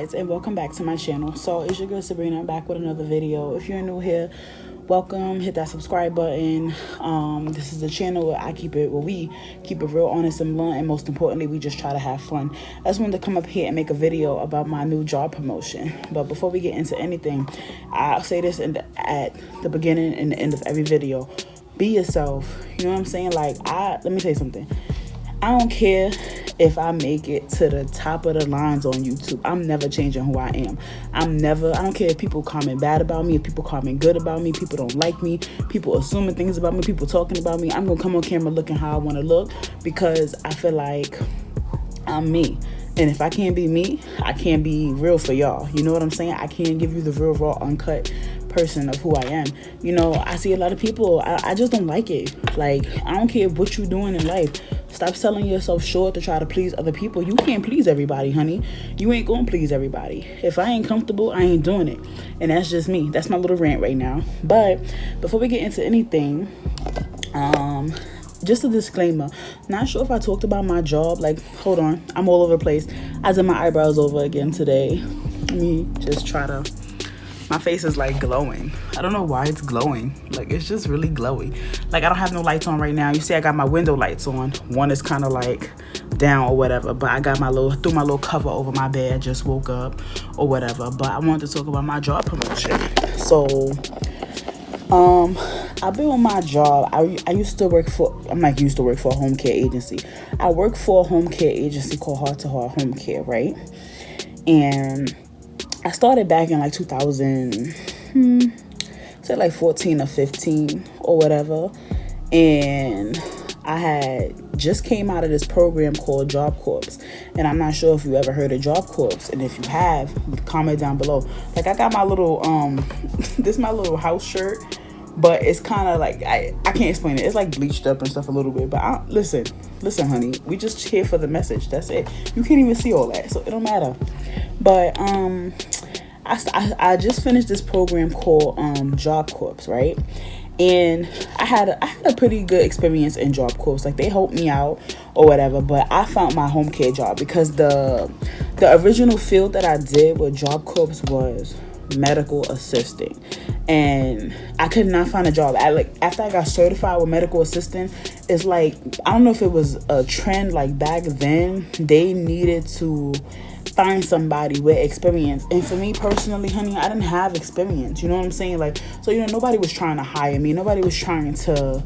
guys, and welcome back to my channel. So it's your girl Sabrina back with another video. If you're new here, welcome. Hit that subscribe button. This is the channel where we keep it real, honest, and blunt, and most importantly, we just try to have fun. I just wanted to come up here and make a video about my new job promotion. But before we get into anything, I'll say this at the beginning and the end of every video: be yourself. You know what I'm saying? Let me tell you something. I don't care if I make it to the top of the lines on YouTube. I'm never changing who I am. I don't care if people comment bad about me, if people comment good about me, people don't like me, people assuming things about me, people talking about me. I'm going to come on camera looking how I want to look because I feel like I'm me. And if I can't be me, I can't be real for y'all. You know what I'm saying? I can't give you the real, raw, uncut person of who I am. You know, I see a lot of people, I just don't like it. Like, I don't care what you're doing in life. Stop selling yourself short to try to please other people. You can't please everybody, honey. You ain't gonna please everybody. If I ain't comfortable, I ain't doing it. And that's just me. That's my little rant right now. But before we get into anything, just a disclaimer. Not sure if I talked about my job. Hold on. I'm all over the place. I did my eyebrows over again today. Let me just try to... My face is glowing. I don't know why it's glowing. It's just really glowy. I don't have no lights on right now. You see I got my window lights on. One is kind of down or whatever, but I got threw my little cover over my bed. I just woke up or whatever. But I wanted to talk about my job promotion. So I've been on my job. I used to work for a home care agency. I work for a home care agency called Heart to Heart Home Care, right? And I started back in 2000, say 14 or 15 or whatever. And I had just came out of this program called Job Corps. And I'm not sure if you ever heard of Job Corps. And if you have, comment down below. I got my little, this is my little house shirt. But it's kind of I can't explain it. It's bleached up and stuff a little bit. But listen, honey. We just here for the message. That's it. You can't even see all that. So it don't matter. But I just finished this program called Job Corps, right? And I had a pretty good experience in Job Corps. They helped me out or whatever. But I found my home care job because the original field that I did with Job Corps was medical assistant, and I could not find a job. After I got certified with medical assistant, it's I don't know if it was a trend back then. They needed to find somebody with experience, and for me personally, honey, I didn't have experience. You know what I'm saying? So nobody was trying to hire me. Nobody was trying to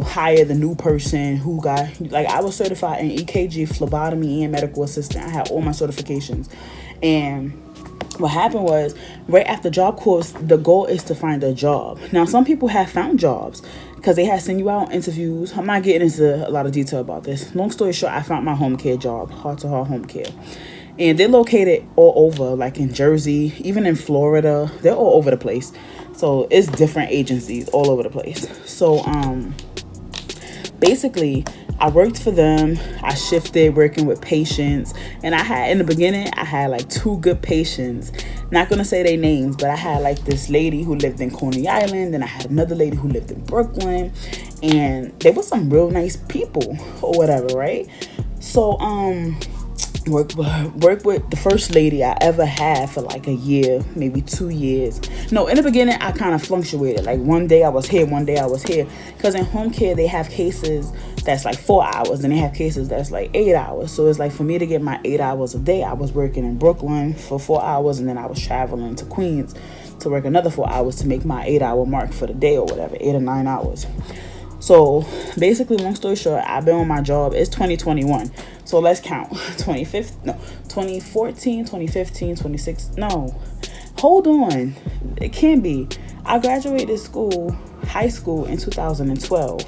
hire the new person who got I was certified in EKG, phlebotomy, and medical assistant. I had all my certifications. And what happened was, right after Job Corps, the goal is to find a job. Now, some people have found jobs because they had sent you out on interviews. I'm not getting into a lot of detail about this. Long story short, I found my home care job, Heart to Heart Home Care. And they're located all over, in Jersey, even in Florida. They're all over the place. So it's different agencies all over the place. So basically, I worked for them. I shifted working with patients. And in the beginning, I had 2 good patients. Not going to say their names, but I had this lady who lived in Coney Island. And I had another lady who lived in Brooklyn. And they were some real nice people or whatever, right? So, work with the first lady I ever had for a year, maybe 2 years. No, in the beginning, I kind of fluctuated. One day I was here, one day I was here. Because in home care, they have cases that's 4 hours, and they have cases that's 8 hours. So it's for me to get my 8 hours a day, I was working in Brooklyn for 4 hours, and then I was traveling to Queens to work another 4 hours to make my 8-hour mark for the day or whatever, 8 or 9 hours. So basically, long story short, I've been on my job. It's 2021. So let's count. 2014, 2015, 2016. No, hold on. It can't be. I graduated high school in 2012.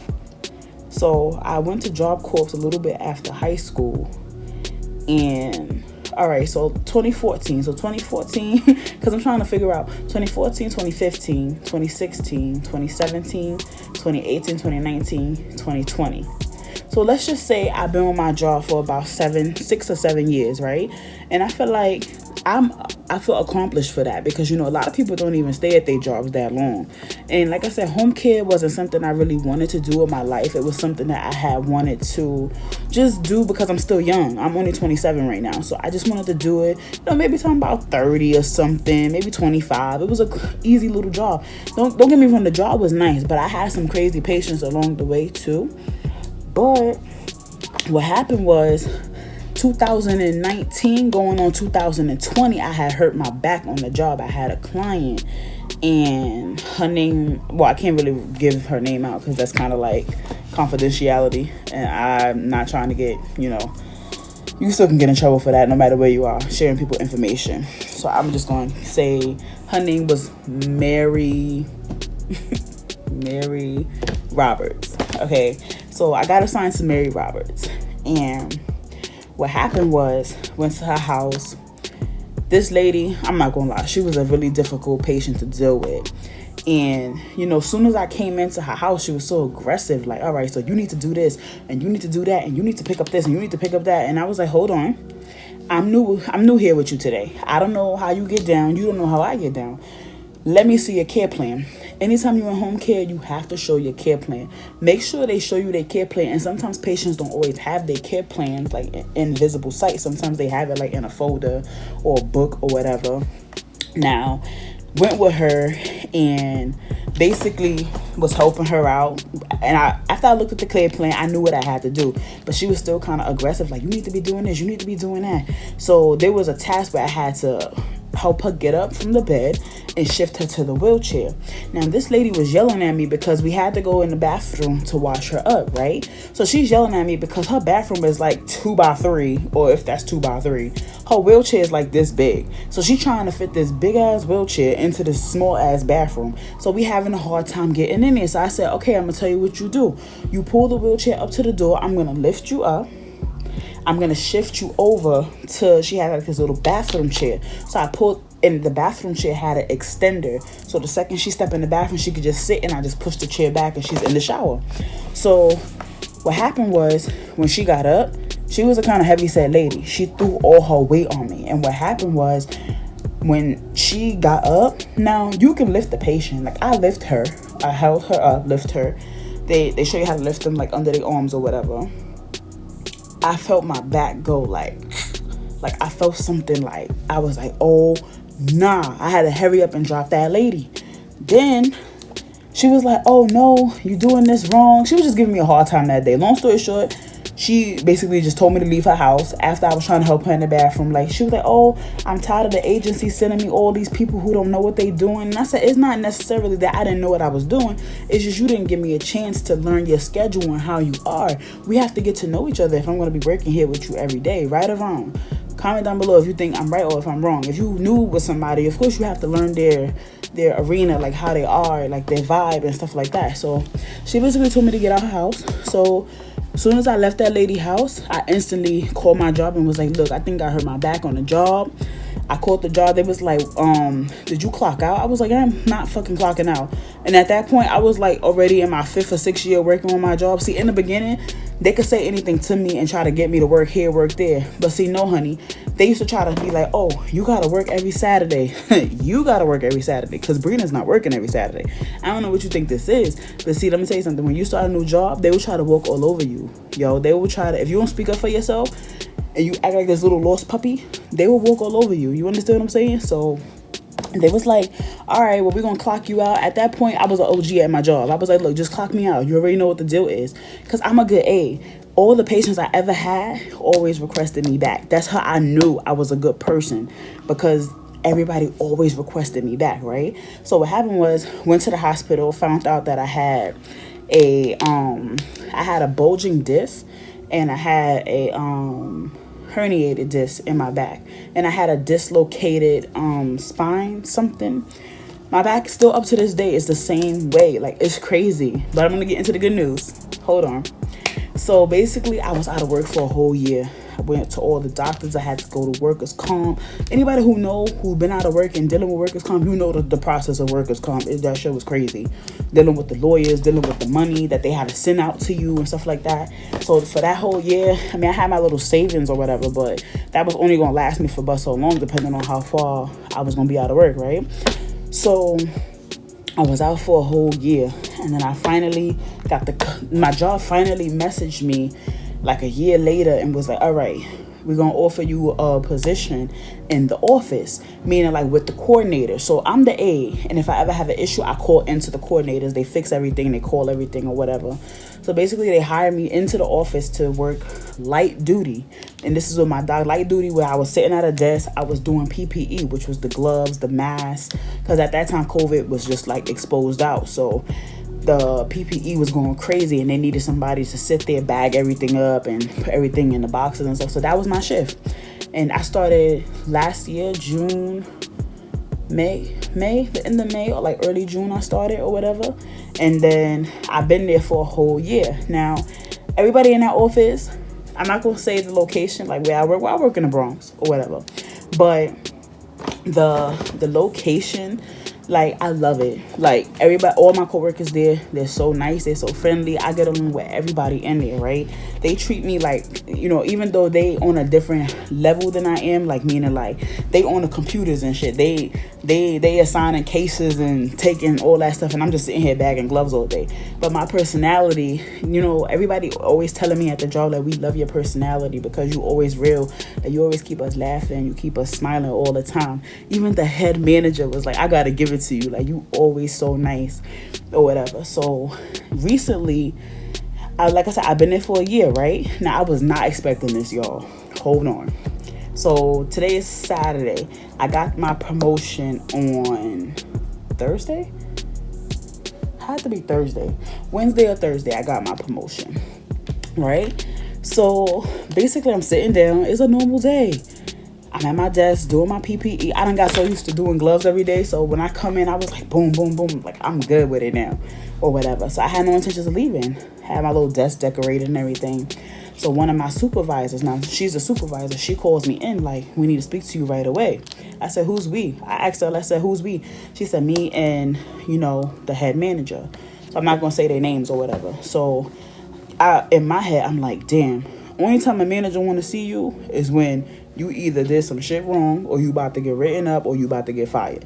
So I went to Job Corps a little bit after high school. And all right, so 2014. So 2014, because I'm trying to figure out 2014, 2015, 2016, 2017, 2018, 2019, 2020. So let's just say I've been on my job for about 6 or 7 years, right? And I feel like I I feel accomplished for that, because a lot of people don't even stay at their jobs that long. And like I said, home care wasn't something I really wanted to do in my life. It was something that I had wanted to just do because I'm still young. I'm only 27 right now, so I just wanted to do it. Maybe talking about 30 or something, maybe 25. It was a easy little job. Don't get me wrong, the job was nice, but I had some crazy patients along the way too. But what happened was, 2019 going on 2020, I had hurt my back on the job. I had a client, and her name, well, I can't really give her name out because that's kind of like confidentiality, and I'm not trying to get, you still can get in trouble for that no matter where you are, sharing people information. So I'm just going to say her name was Mary Roberts. Okay, so I got assigned to Mary Roberts, and what happened was, went to her house. This lady, I'm not gonna lie, she was a really difficult patient to deal with. And as soon as I came into her house, she was so aggressive, like, all right, so you need to do this, and you need to do that, and you need to pick up this, and you need to pick up that. And I was like, hold on, I'm new here with you today. I don't know how you get down, you don't know how I get down. Let me see your care plan. Anytime you're in home care, you have to show your care plan. Make sure they show you their care plan. And sometimes patients don't always have their care plans like in visible sight. Sometimes they have it like in a folder or a book or whatever. Now, went with her and basically was helping her out. And after I looked at the care plan, I knew what I had to do. But she was still kind of aggressive, like, you need to be doing this, you need to be doing that. So there was a task where I had to help her get up from the bed and shift her to the wheelchair. Now, this lady was yelling at me because we had to go in the bathroom to wash her up, right? So she's yelling at me because her bathroom is like 2x3, or if that's 2x3. Her wheelchair is like this big. So she's trying to fit this big ass wheelchair into this small ass bathroom. So we having a hard time getting in there. So I said, okay, I'm gonna tell you what you do. You pull the wheelchair up to the door. I'm gonna lift you up. I'm going to shift you over to, she had like this little bathroom chair. So I pulled, and the bathroom chair had an extender. So the second she stepped in the bathroom, she could just sit, and I just pushed the chair back and she's in the shower. So what happened was, when she got up, she was a kind of heavy set lady. She threw all her weight on me. And what happened was, when she got up, now you can lift the patient. Like, I lift her, I held her up, lift her. They show you how to lift them like under their arms or whatever. I felt my back go like I felt something, like I was like, oh nah, I had to hurry up and drop that lady. Then she was like, oh no, you doing this wrong. She was just giving me a hard time that day. Long story short, she basically just told me to leave her house after I was trying to help her in the bathroom. Like, she was like, oh, I'm tired of the agency sending me all these people who don't know what they doing. And I said, it's not necessarily that I didn't know what I was doing. It's just you didn't give me a chance to learn your schedule and how you are. We have to get to know each other if I'm going to be working here with you every day, right or wrong. Comment down below if you think I'm right or if I'm wrong. If you new with somebody, of course you have to learn their arena, like how they are, like their vibe and stuff like that. So she basically told me to get out of her house. So as soon as I left that lady house, I instantly called my job and was like, look, I think I hurt my back on the job. I called the job. They was like, did you clock out? I was like, I'm not fucking clocking out. And at that point, I was like already in my 5th or 6th year working on my job. See, in the beginning, they could say anything to me and try to get me to work here, work there. But see, no, honey. They used to try to be like, oh, you got to work every Saturday. You got to work every Saturday because Brina's not working every Saturday. I don't know what you think this is. But see, let me tell you something. When you start a new job, they will try to walk all over you. Yo, they will try to, if you don't speak up for yourself and you act like this little lost puppy, they will walk all over you. You understand what I'm saying? So they was like, all right, well, we're going to clock you out. At that point, I was an OG at my job. I was like, look, just clock me out. You already know what the deal is. Because I'm a good aide. All the patients I ever had always requested me back. That's how I knew I was a good person, because everybody always requested me back, right? So what happened was, went to the hospital, found out that I had a bulging disc, and I had a herniated disc in my back, and I had a dislocated spine, something. My back still up to this day is the same way. Like, it's crazy. But I'm gonna get into the good news. Hold on. So basically, I was out of work for a whole year. I went to all the doctors. I had to go to workers' comp. Anybody who's been out of work and dealing with workers' comp, you know the process of workers' comp. That shit was crazy. Dealing with the lawyers, dealing with the money that they had to send out to you and stuff like that. So for that whole year, I mean, I had my little savings or whatever, but that was only going to last me for but so long, depending on how far I was going to be out of work, right? So I was out for a whole year, and then I finally my job finally messaged me like a year later and was like, all right, we're going to offer you a position in the office, meaning like with the coordinator. So I'm the A, and if I ever have an issue, I call into the coordinators. They fix everything, they call everything or whatever. So basically they hired me into the office to work light duty. And this is with my dog, light duty, where I was sitting at a desk. I was doing PPE, which was the gloves, the mask, because at that time COVID was just like exposed out. So the PPE was going crazy, and they needed somebody to sit there, bag everything up and put everything in the boxes and stuff. So that was my shift. And I started last year, May, the end of May, or like early June I started or whatever. And then I've been there for a whole year. Now, everybody in that office, I'm not going to say the location, like where I work. Well, I work in the Bronx or whatever. But the location, like, I love it. Like, everybody, all my coworkers there, they're so nice, they're so friendly. I get along with everybody in there, right? They treat me like, you know, even though they on a different level than I am, like, meaning like they own the computers and shit. They assigning cases and taking all that stuff, and I'm just sitting here bagging gloves all day. But my personality, you know, everybody always telling me at the job that we love your personality because you always real, that you always keep us laughing, you keep us smiling all the time. Even the head manager was like, I gotta give it to you, like, you always so nice or whatever. So recently, like I said, I've been there for a year, right? Now, I was not expecting this, y'all. Hold on. So today is Saturday. I got my promotion on Thursday. Had to be Thursday. Wednesday or Thursday, I got my promotion, right? So basically, I'm sitting down. It's a normal day. I'm at my desk doing my PPE. I done got so used to doing gloves every day. So when I come in, I was like, boom, boom, boom. Like, I'm good with it now or whatever. So I had no intentions of leaving. Had my little desk decorated and everything. So one of my supervisors, now she's a supervisor, she calls me in like, we need to speak to you right away. I said, who's we? I asked her, I said, who's we? She said, me and, you know, the head manager. So I'm not going to say their names or whatever. So in my head, I'm like, damn, only time a manager want to see you is when you either did some shit wrong, or you about to get written up, or you about to get fired.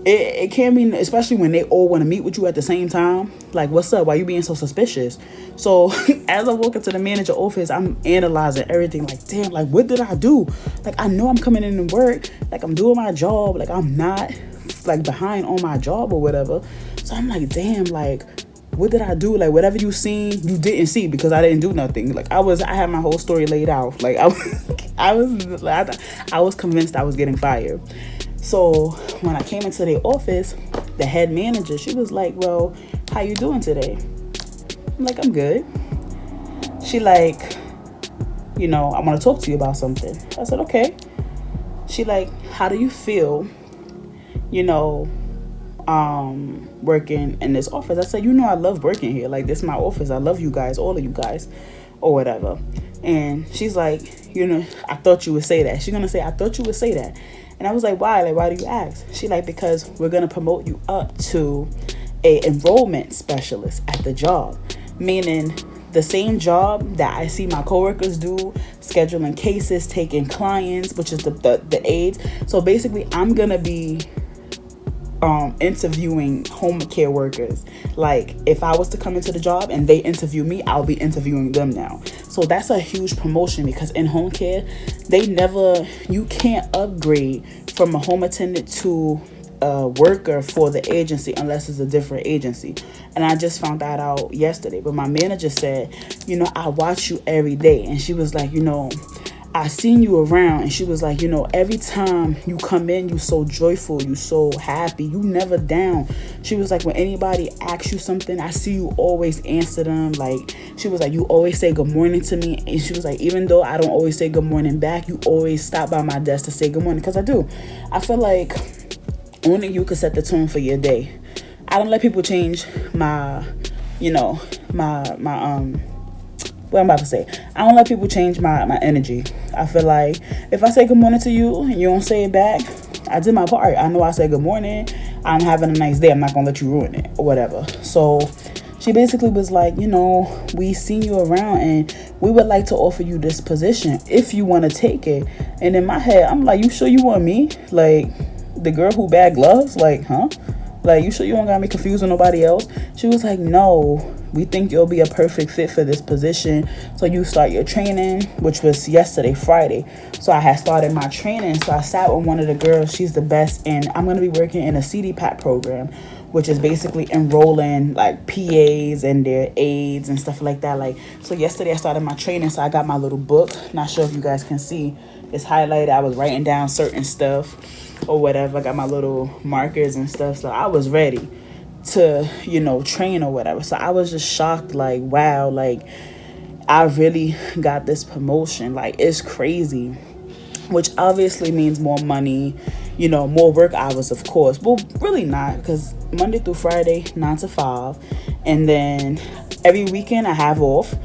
It can't be, especially when they all want to meet with you at the same time. Like, what's up? Why you being so suspicious? So as I walk into the manager office, I'm analyzing everything. Like, damn, like, what did I do? Like, I know I'm coming in to work. Like, I'm doing my job. Like, I'm not like behind on my job or whatever. So I'm like, damn, like, what did I do? Like, whatever you seen, you didn't see because I didn't do nothing. Like, I had my whole story laid out. Like, I was convinced I was getting fired. So when I came into the office, the head manager, she was like, well, how you doing today? I'm like, I'm good. She like, you know, I want to talk to you about something. I said, okay. She like, how do you feel, you know, working in this office? I said, you know, I love working here. Like, this is my office. I love you guys, all of you guys, or whatever. And she's like, you know, I thought you would say that. She's gonna say, I thought you would say that. And I was like, why? Like, why do you ask? She like, because we're gonna promote you up to a enrollment specialist at the job, meaning the same job that I see my coworkers do, scheduling cases, taking clients, which is the aides. So basically, I'm gonna be interviewing home care workers. Like, if I was to come into the job and they interview me, I'll be interviewing them now. So that's a huge promotion, because in home care, you can't upgrade from a home attendant to a worker for the agency unless it's a different agency. And I just found that out yesterday. But my manager said, you know, I watch you every day. And she was like, you know, I seen you around, and she was like, you know, every time you come in, you so joyful, you so happy, you never down. She was like, when anybody asks you something, I see you always answer them. Like, she was like, you always say good morning to me. And she was like, even though I don't always say good morning back, you always stop by my desk to say good morning. Because I do. I feel like only you could set the tone for your day. I don't let people change my, you know, my what I'm about to say. I don't let people change my energy. I feel like if I say good morning to you and you don't say it back, I did my part. I know I said good morning. I'm having a nice day. I'm not going to let you ruin it or whatever. So she basically was like, we seen you around and we would like to offer you this position if you want to take it. And in my head, I'm like, you sure you want me? Like, the girl who bag gloves? Like, huh? Like, you sure you don't got me confused with nobody else? She was like, no, we think you'll be a perfect fit for this position. So you start your training, which was yesterday, Friday. So I had started my training. So I sat with one of the girls. She's the best. And I'm going to be working in a CDPAP program, which is basically enrolling like PAs and their aides and stuff like that. Like, so yesterday I started my training. So I got my little book. Not sure if you guys can see. It's highlighted. I was writing down certain stuff or whatever. I got my little markers and stuff. So I was ready to, train or whatever. So I was just shocked, like, wow, like, I really got this promotion. Like, it's crazy, which obviously means more money, more work hours, of course. Well, really not, because Monday through Friday, 9 to 5. And then every weekend I have off.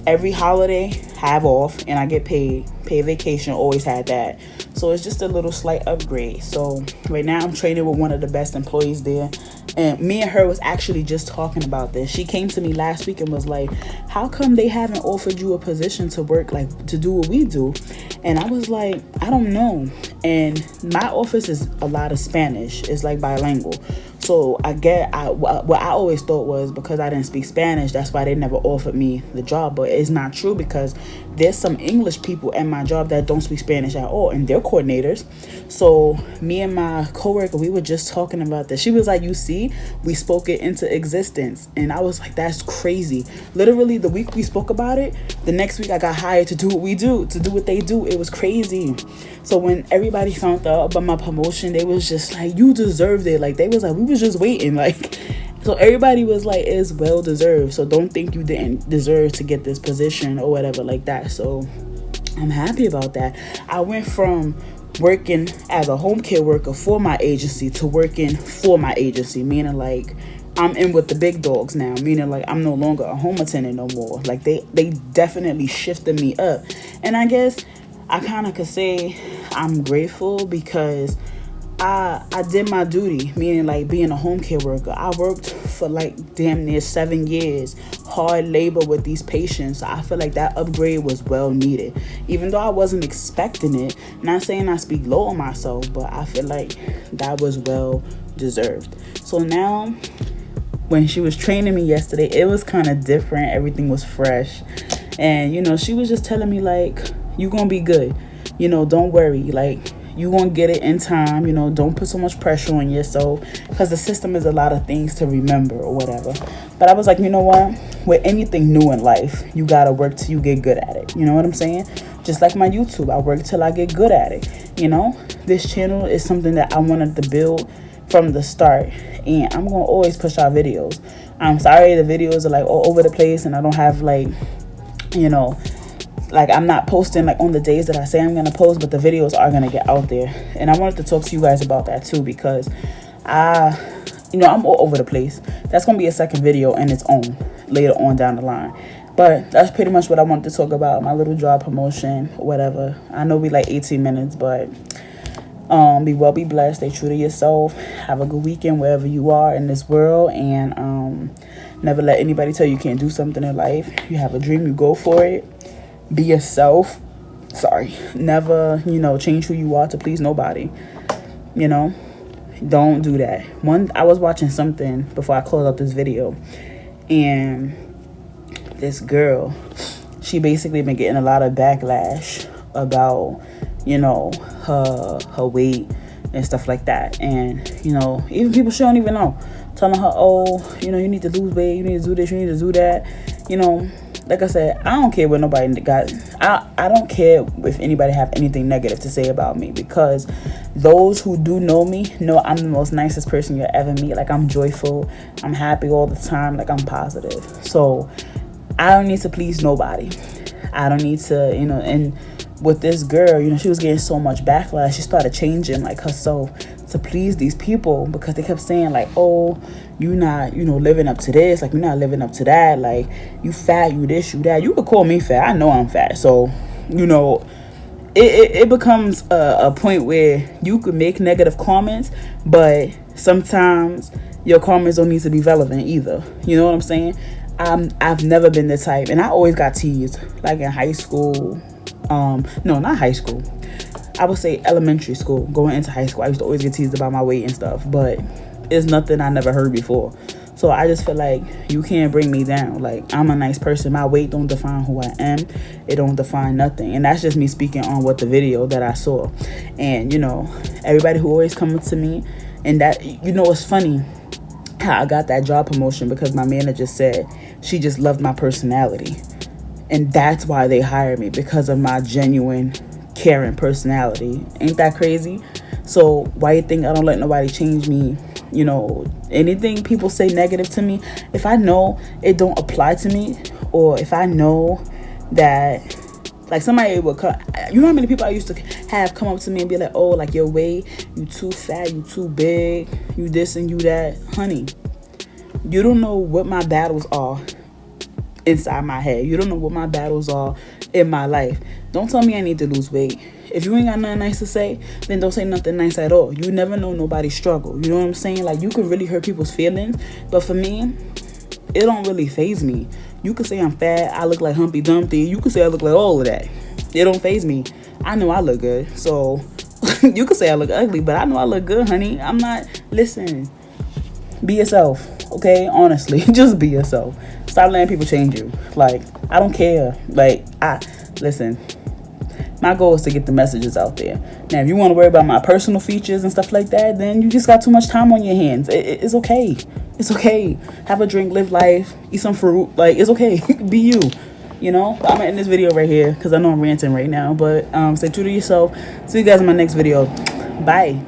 Every holiday, have off, and I get paid vacation, always had that. So it's just a little slight upgrade. So right now I'm training with one of the best employees there. And me and her was actually just talking about this. She came to me last week and was like, how come they haven't offered you a position to work, like to do what we do? And I was like, I don't know. And my office is a lot of Spanish. It's like bilingual. So what I always thought was because I didn't speak Spanish, that's why they never offered me the job. But it's not true, because there's some English people in my job that don't speak Spanish at all, and they're coordinators. So me and my coworker, we were just talking about this. She was like, you see, we spoke it into existence. And I was like, that's crazy. Literally the week we spoke about it, the next week I got hired to do what we do, to do what they do. It was crazy. So when everybody found out about my promotion, they was just like, you deserved it. Like, they was like, we was just waiting. Like, so everybody was like, it's well deserved. So don't think you didn't deserve to get this position or whatever like that. So I'm happy about that. I went from working as a home care worker for my agency to working for my agency, meaning like I'm in with the big dogs now, meaning like I'm no longer a home attendant no more. Like they definitely shifted me up. And I guess I kind of could say I'm grateful because I did my duty, meaning like being a home care worker. I worked for like damn near 7 years, hard labor with these patients. So I feel like that upgrade was well needed, even though I wasn't expecting it. Not saying I speak low on myself, but I feel like that was well deserved. So now, when she was training me yesterday, it was kind of different. Everything was fresh. And, she was just telling me, like, you gonna be good. Don't worry. Like, you gonna get it in time. Don't put so much pressure on yourself, because the system is a lot of things to remember or whatever. But I was like, you know what? With anything new in life, you gotta work till you get good at it. You know what I'm saying? Just like my YouTube, I work till I get good at it. This channel is something that I wanted to build from the start, and I'm gonna always push out videos. I'm sorry the videos are like all over the place, and I don't have like I'm not posting like on the days that I say I'm gonna post, but the videos are gonna get out there. And I wanted to talk to you guys about that too, because I'm all over the place. That's gonna be a second video in its own later on down the line. But that's pretty much what I wanted to talk about, my little job promotion, whatever. I know we like 18 minutes, but be well, be blessed, stay true to yourself, have a good weekend wherever you are in this world, and never let anybody tell you can't do something in life. You have a dream, you go for it. Be yourself. Never change who you are to please nobody. Don't do that. I was watching something before I close out this video, and this girl, she basically been getting a lot of backlash about her weight and stuff like that. And even people she don't even know telling her, oh, you need to lose weight, you need to do this, you need to do that. Like I said, I don't care what nobody got. I don't care if anybody have anything negative to say about me, because those who do know me know I'm the most nicest person you'll ever meet. Like, I'm joyful, I'm happy all the time, like I'm positive. So I don't need to please nobody. I don't need to, and with this girl, she was getting so much backlash. She started changing like herself to please these people, because they kept saying like, oh, you not, living up to this, like you're not living up to that, like you fat, you this, you that. You could call me fat, I know I'm fat. So, it becomes a point where you could make negative comments, but sometimes your comments don't need to be relevant either. You know what I'm saying? I've never been the type, and I always got teased, like in high school. No, not high school. I would say elementary school. Going into high school, I used to always get teased about my weight and stuff, but it's nothing I never heard before. So I just feel like you can't bring me down. Like, I'm a nice person. My weight don't define who I am. It don't define nothing. And that's just me speaking on what the video that I saw. And, you know, everybody who always comes to me, and that, you know, it's funny how I got that job promotion, because my manager said she just loved my personality. And that's why they hired me, because of my genuine, caring personality. Ain't that crazy? So why you think I don't let nobody change me? You know, anything people say negative to me, if I know it don't apply to me, or if I know that, like, somebody will come, you know how many people I used to have come up to me and be like, oh, like, your weight, you too fat, you too big, you this and you that. Honey, you don't know what my battles are inside my head. You don't know what my battles are in my life. Don't tell me I need to lose weight. If you ain't got nothing nice to say, then don't say nothing nice at all. You never know nobody's struggle. You know what I'm saying? Like, you can really hurt people's feelings, but for me, it don't really faze me. You could say I'm fat, I look like Humpty Dumpty. You could say I look like all of that. It don't faze me. I know I look good. So you could say I look ugly, but I know I look good, honey. I'm not, listen, be yourself, okay? Honestly, just be yourself. Stop letting people change you. Like, I don't care. Like, listen, my goal is to get the messages out there. Now, if you want to worry about my personal features and stuff like that, then you just got too much time on your hands. It's okay. It's okay. Have a drink, live life, eat some fruit. Like, it's okay. Be you. You know? But I'm going to end this video right here because I know I'm ranting right now. But stay true to yourself. See you guys in my next video. Bye.